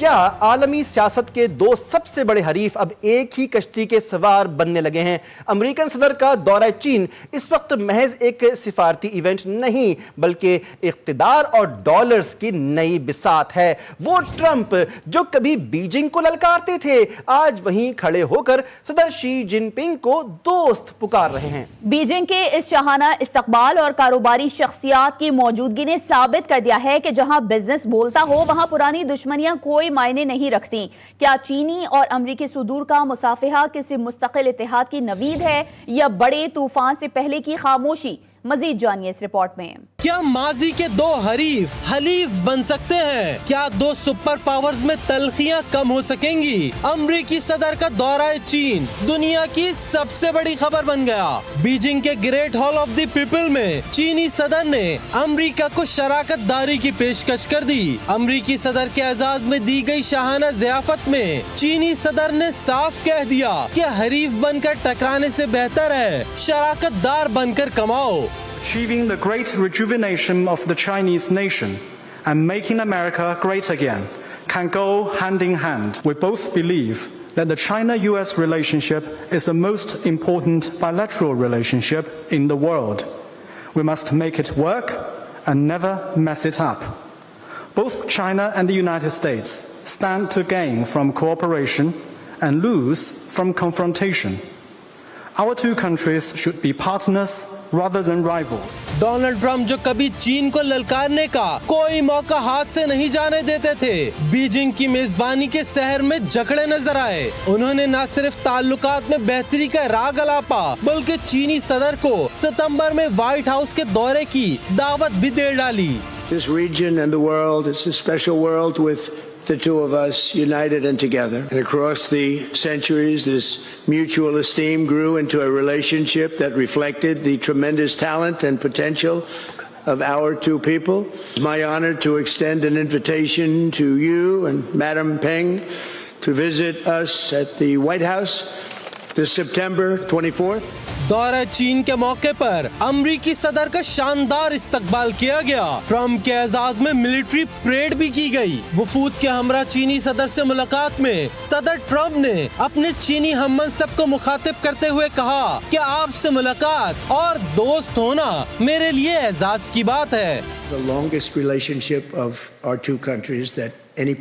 کیا عالمی سیاست کے دو سب سے بڑے حریف اب ایک ہی کشتی کے سوار بننے لگے ہیں؟ امریکن صدر کا دورہ چین اس وقت محض ایک سفارتی ایونٹ نہیں بلکہ اقتدار اور ڈالرز کی نئی بساط ہے۔ وہ ٹرمپ جو کبھی بیجنگ کو للکارتے تھے آج وہیں کھڑے ہو کر صدر شی جن پنگ کو دوست پکار رہے ہیں۔ بیجنگ کے اس شاہانہ استقبال اور کاروباری شخصیات کی موجودگی نے ثابت کر دیا ہے کہ جہاں بزنس بولتا ہو وہاں پرانی دشمنیاں کوئی معنی نہیں رکھتی۔ کیا چینی اور امریکی صدور کا مصافحہ کسی مستقل اتحاد کی نوید ہے یا بڑے طوفان سے پہلے کی خاموشی؟ مزید جانیے اس رپورٹ میں۔ کیا ماضی کے دو حریف حلیف بن سکتے ہیں؟ کیا دو سپر پاورز میں تلخیاں کم ہو سکیں گی؟ امریکی صدر کا دورہ چین دنیا کی سب سے بڑی خبر بن گیا۔ بیجنگ کے great hall of the people میں چینی صدر نے امریکہ کو شراکت داری کی پیشکش کر دی۔ امریکی صدر کے اعزاز میں دی گئی شاہانہ ضیافت میں چینی صدر نے صاف کہہ دیا کہ حریف بن کر ٹکرانے سے بہتر ہے شراکت دار بن کر کماؤ۔ Achieving the great rejuvenation of the Chinese nation and making America great again can go hand in hand. We both believe that the China-US relationship is the most important bilateral relationship in the world. We must make it work and never mess it up. Both China and the United States stand to gain from cooperation and lose from confrontation. Our two countries should be partners rather than rivals. Donald Trump جو کبھی چین کو للکارنے کا کوئی موقع ہاتھ سے نہیں جانے دیتے تھے بیجنگ کی میزبانی کے سحر میں جکڑے نظر آئے۔ انہوں نے نہ صرف تعلقات میں بہتری کا راگ الاپا بلکہ چینی صدر کو ستمبر میں وائٹ ہاؤس کے دورے کی دعوت بھی دے ڈالی۔ This region and the world is a special world with the two of us united and together. And across the centuries, this mutual esteem grew into a relationship that reflected the tremendous talent and potential of our two people. It's my honor to extend an invitation to you and Madam Peng to visit us at the White House this September 24th. دورہ چین کے موقع پر امریکی صدر کا شاندار استقبال کیا گیا۔ ٹرمپ کے اعزاز میں ملٹری پریڈ بھی کی گئی۔ وفود کے ہمراہ چینی صدر سے ملاقات میں صدر ٹرمپ نے اپنے چینی ہم منصب کو مخاطب کرتے ہوئے کہا کہ آپ سے ملاقات اور دوست ہونا میرے لیے اعزاز کی بات ہے۔ The longest relationship of our two countries that any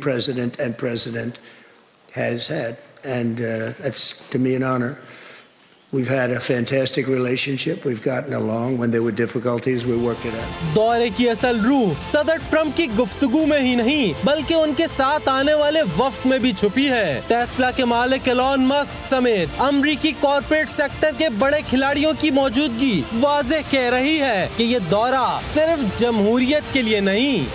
president has had, and that's to me an honor. We've had a fantastic relationship. We've gotten along. When there were difficulties, we worked it out. دورے کی اصل روح صدر Trump کی گفتگو میں ہی نہیں بلکہ ان کے ساتھ آنے والے وفد میں بھی چھپی ہے۔ ٹیسلا کے مالک ایلون مسک سمیت امریکی کارپوریٹ سیکٹر کے بڑے کھلاڑیوں کی موجودگی واضح کہہ رہی ہے کہ یہ دورہ صرف جمہوریت کے لیے نہیں